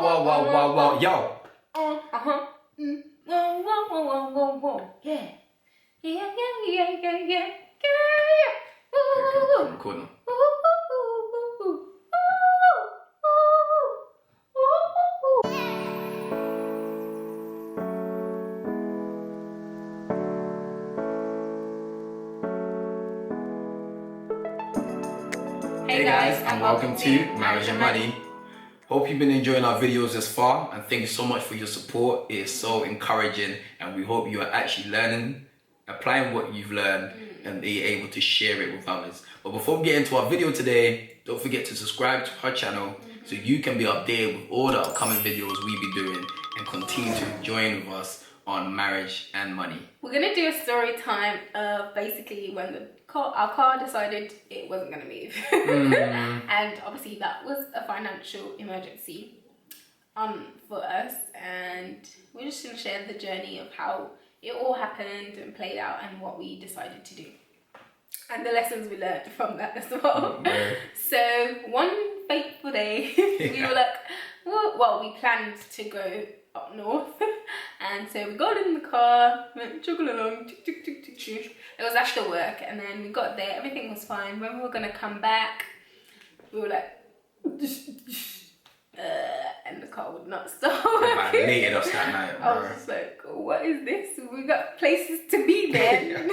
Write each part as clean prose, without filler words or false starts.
whoa, yo. Yeah. Cool now. Hey guys, and welcome to Marriage and Money. Hope you've been enjoying our videos this far, and thank you so much for your support. It is so encouraging, and we hope you are actually learning, applying what you've learned, and you're able to share it with others. But before we get into our video today, don't forget to subscribe to our channel so you can be updated with all the upcoming videos we be doing, and continue to join with us on Marriage and Money. We're gonna do a story time of basically when our car decided it wasn't gonna move. And obviously that was a financial emergency for us, and we're just gonna share the journey of how it all happened and played out and what we decided to do and the lessons we learned from that as well. So one fateful day, we were like, well, we planned to go up north, and so we got in the car, went juggle along, it was after work, and then we got there, everything was fine. When we were gonna come back, we were like and the car would not stop. It violated us that night, bro. I was just like, what is this? We got places to be then.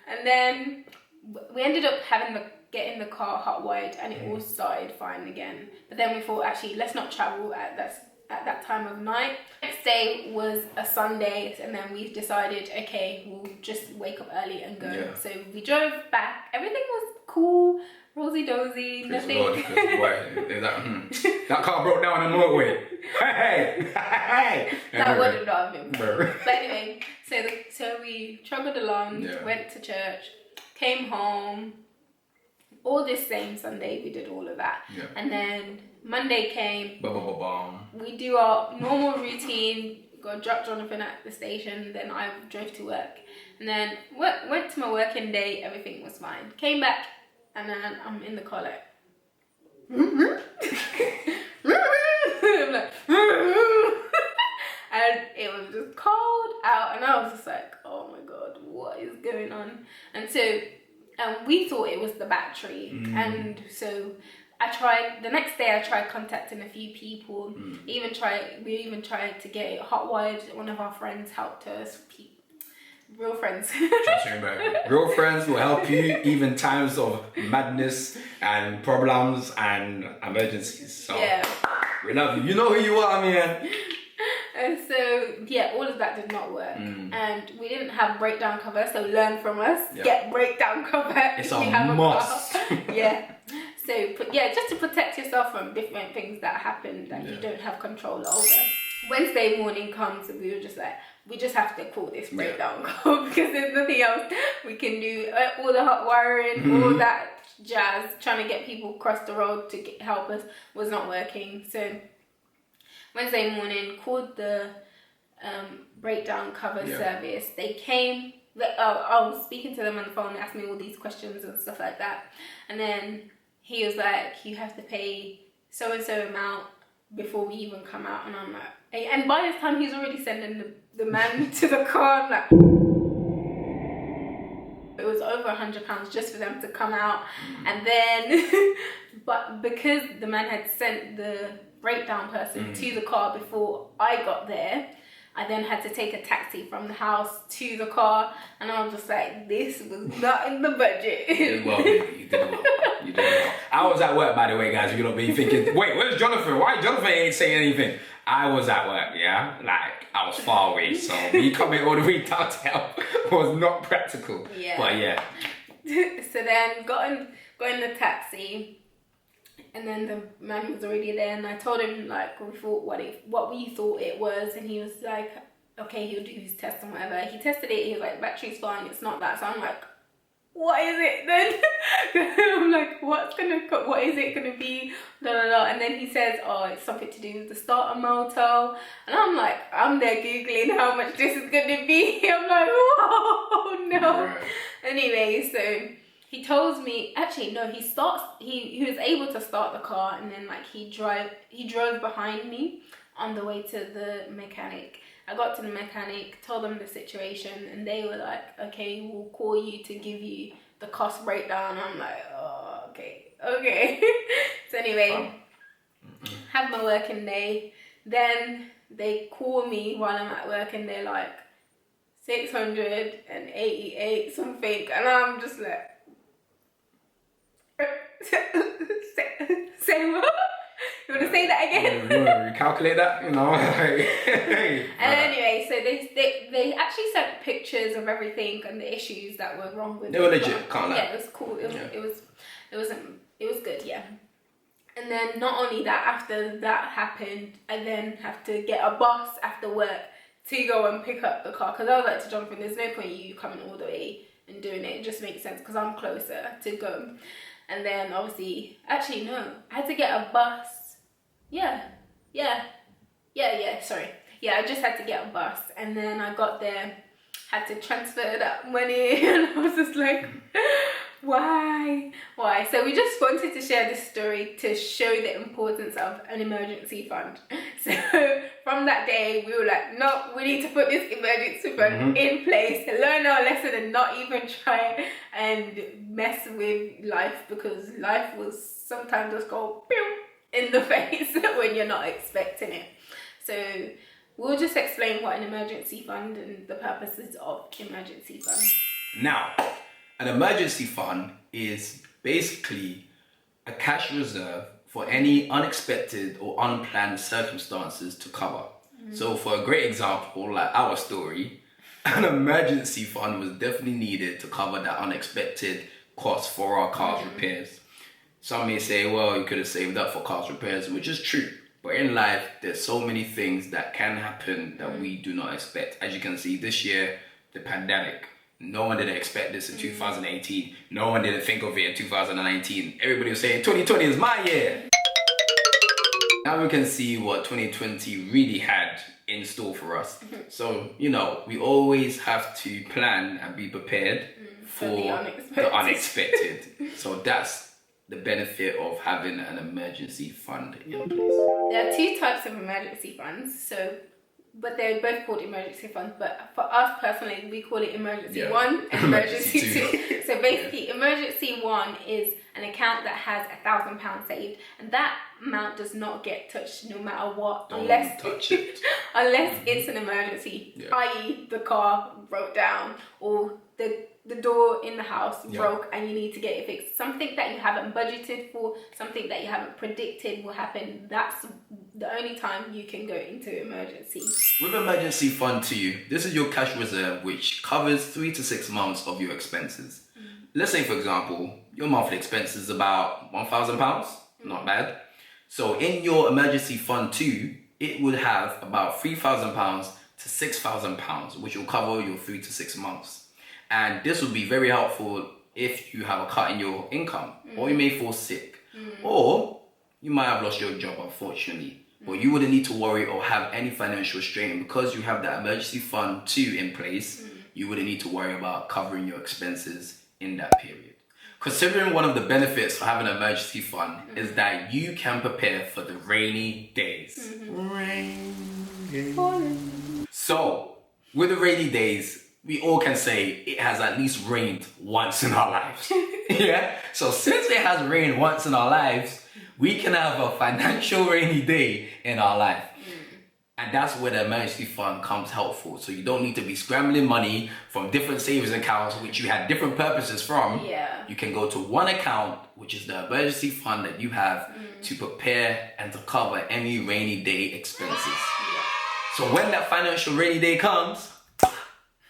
And then we ended up getting the car hot wired, and it all started fine again. But then we thought, actually, let's not travel at that time of night. Next day was a Sunday, and then we decided, okay, we'll just wake up early and go. Yeah. So we drove back. Everything was cool, rosy dozy, nothing. That car broke down on the motorway. Hey. That would not have been. But anyway, so we trudged along, went to church, came home. All this same Sunday, we did all of that. Yeah. And then Monday came. We do our normal routine, go drop Jonathan at the station, then I drove to work. And then went to my working day, everything was fine. Came back, and then I'm in the car like, I'm like, and it was just cold out, and I was just like, oh my God, what is going on? And so we thought it was the battery, and so the next day I tried contacting a few people. We even tried to get it hot wired. One of our friends helped us. Real friends. Trust me, bro. Real friends will help you even times of madness and problems and emergencies. So yeah, we love you. You know who you are, man. And so yeah, all of that did not work, and we didn't have breakdown cover. So learn from us. Yeah. Get breakdown cover. It's a must. Yeah. So just to protect yourself from different things that happen that you don't have control over. Wednesday morning comes, and we were just like, we just have to call this breakdown call because there's nothing else we can do. All the hot wiring, all that jazz, trying to get people across the road to help us was not working. So Wednesday morning, called the breakdown cover service. They came. I was speaking to them on the phone. They asked me all these questions and stuff like that. And then he was like, you have to pay so and so amount before we even come out. And I'm like, and by this time he's already sending the man to the car. I'm like, it was over £100 just for them to come out. And then, but because the man had sent the breakdown person to the car before I got there, I then had to take a taxi from the house to the car, and I was just like, this was not in the budget. You did well, baby. You did well. I was at work, by the way, guys. You don't be thinking, wait, where's Jonathan? Why Jonathan ain't saying anything? I was at work, yeah? Like, I was far away, so me coming all the way down to help was not practical. Yeah. But yeah. So then got in the taxi, and then the man was already there, and I told him like what we thought it was, and he was like, okay, he'll do his test and whatever. He tested it, he was like, battery's fine, it's not that. So I'm like, what is it then? I'm like, what is it gonna be? Da, da, da. And then he says, oh, it's something to do with the starter motor. And I'm like, I'm there googling how much this is gonna be. I'm like, oh no. Right. Anyway, so he tells me, actually no, he was able to start the car, and then like he drove behind me on the way to the mechanic. I got to the mechanic, told them the situation, and they were like, okay, we'll call you to give you the cost breakdown. I'm like, oh, okay. So anyway, have my working day. Then they call me while I'm at work, and they're like 688 something, and I'm just like, say what? You want to say that again? You want to recalculate that? You know. And anyway, so they actually sent pictures of everything and the issues that were wrong with it. They were legit, can't lie. Yeah, it was cool. It was good, yeah. And then not only that, after that happened, I then have to get a bus after work to go and pick up the car, because I was like to jump in. There's no point you coming all the way and doing it. It just makes sense because I'm closer to go. And then obviously, actually no, I had to get a bus. Sorry. Yeah, I just had to get a bus, and then I got there, had to transfer that money, and I was just like, why? So we just wanted to share this story to show the importance of an emergency fund. So from that day, we were like, no, we need to put this emergency fund in place to learn our lesson and not even try and mess with life, because life will sometimes just go pew in the face when you're not expecting it. So we'll just explain what an emergency fund and the purposes of emergency fund. Now, an emergency fund is basically a cash reserve for any unexpected or unplanned circumstances to cover. So for a great example, like our story, an emergency fund was definitely needed to cover that unexpected cost for our car's repairs. Some may say, well, you could have saved up for car's repairs, which is true. But in life, there's so many things that can happen that we do not expect. As you can see, this year, the pandemic, no one didn't expect this in 2018. No one didn't think of it in 2019. Everybody was saying 2020 is my year. Now we can see what 2020 really had in store for us. So, you know, we always have to plan and be prepared for the unexpected. So that's the benefit of having an emergency fund in place. There are two types of emergency funds, but they're both called emergency funds. But for us personally, we call it emergency one and emergency two. So basically, emergency one is an account that has £1,000 saved, and that amount does not get touched no matter what, unless it's an emergency, i.e. the car broke down or the door in the house broke and you need to get it fixed. Something that you haven't budgeted for, something that you haven't predicted will happen. That's the only time you can go into emergency. With emergency fund 2, this is your cash reserve, which covers 3 to 6 months of your expenses. Let's say, for example, your monthly expense is about £1,000, not bad. So in your emergency fund 2, it would have about £3,000 to £6,000, which will cover your 3 to 6 months. And this will be very helpful if you have a cut in your income, or you may fall sick, or you might have lost your job, unfortunately. But you wouldn't need to worry or have any financial strain because you have that emergency fund 2 in place. You wouldn't need to worry about covering your expenses in that period. Considering one of the benefits of having an emergency fund is that you can prepare for the rainy days. So, with the rainy days, we all can say it has at least rained once in our lives. So since it has rained once in our lives, we can have a financial rainy day in our life. And that's where the emergency fund comes helpful. So you don't need to be scrambling money from different savings accounts, which you had different purposes from. You can go to one account, which is the emergency fund that you have to prepare and to cover any rainy day expenses. So when that financial rainy day comes,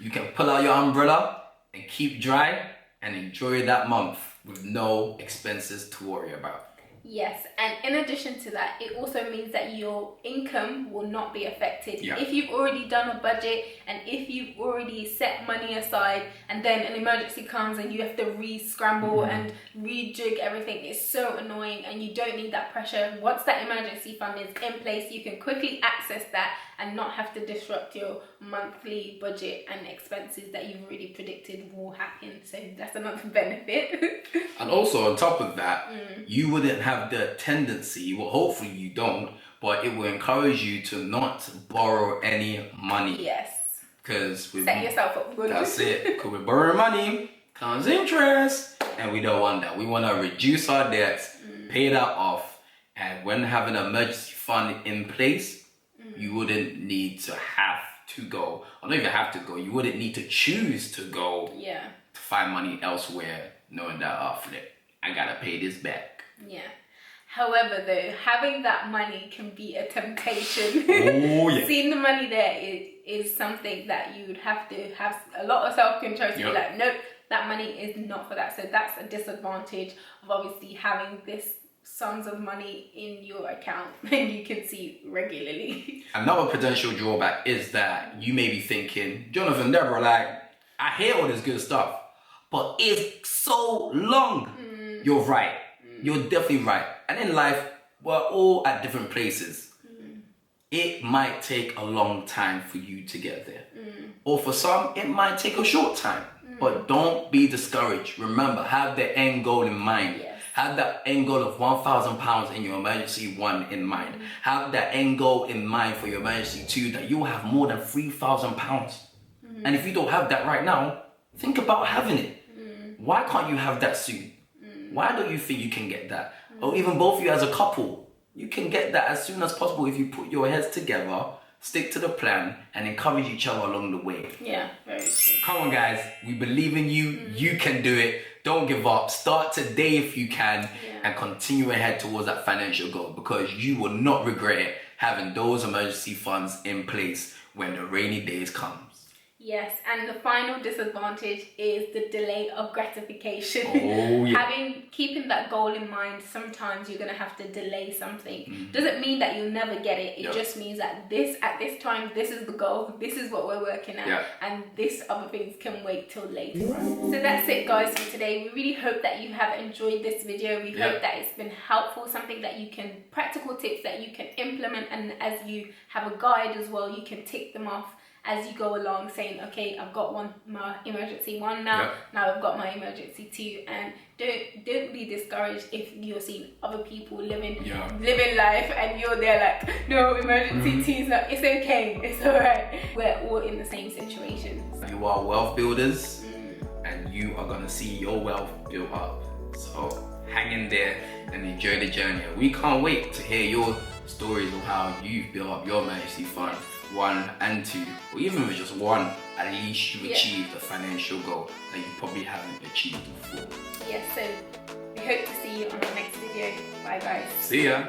you can pull out your umbrella and keep dry and enjoy that month with no expenses to worry about. Yes, and in addition to that, it also means that your income will not be affected. Yeah. If you've already done a budget and if you've already set money aside and then an emergency comes and you have to re-scramble and rejig everything, it's so annoying and you don't need that pressure. Once that emergency fund is in place, you can quickly access that and not have to disrupt your monthly budget and expenses that you've already predicted will happen. So that's another benefit. And also on top of that, you wouldn't have the tendency, well hopefully you don't, but it will encourage you to not borrow any money. Yes. Because set yourself up good. That's it. Because we're borrowing money, comes interest, and we don't want that. We want to reduce our debts, pay that off, and when having an emergency fund in place, you wouldn't need to have to go, or not even have to go, you wouldn't need to choose to go to find money elsewhere, knowing that, oh flip, I gotta pay this back. Yeah. However, though, having that money can be a temptation. Oh, yeah. Seeing the money there is something that you would have to have a lot of self-control to be like, nope, that money is not for that. So that's a disadvantage of obviously having this sums of money in your account and you can see regularly. Another potential drawback is that you may be thinking, Jonathan, Deborah, like, I hear all this good stuff, but it's so long. You're right. You're definitely right. And in life, we're all at different places. It might take a long time for you to get there. Or for some, it might take a short time. But don't be discouraged. Remember, have the end goal in mind. Yes. Have that end goal of £1,000 in your emergency one in mind. Have that end goal in mind for your emergency two, that you will have more than £3,000. And if you don't have that right now, think about having it. Why can't you have that soon? Why don't you think you can get that? Or even both of you as a couple, you can get that as soon as possible if you put your heads together, stick to the plan, and encourage each other along the way. Yeah, very true. Come on guys, we believe in you. You can do it. Don't give up. Start today if you can, and continue ahead towards that financial goal, because you will not regret having those emergency funds in place when the rainy days come. Yes, and the final disadvantage is the delay of gratification. Oh, yeah. Keeping that goal in mind, sometimes you're going to have to delay something. Doesn't mean that you'll never get it. It just means that at this time, this is the goal, this is what we're working at, and this other things can wait till later on. So that's it guys for today. We really hope that you have enjoyed this video. We hope that it's been helpful, something that you can, practical tips that you can implement, and as you have a guide as well, you can tick them off as you go along, saying, okay, I've got my emergency one now, now I've got my emergency two. And don't be discouraged if you're seeing other people living life and you're there like, no, emergency two is not, it's okay, it's alright. We're all in the same situation. You are wealth builders, and you are gonna see your wealth built up. So hang in there and enjoy the journey. We can't wait to hear your stories of how you've built up your emergency fund, 1 and 2, or even if it's just 1, at least you've achieved a financial goal that you probably haven't achieved before. Yes, so we hope to see you on the next video. Bye guys. See ya.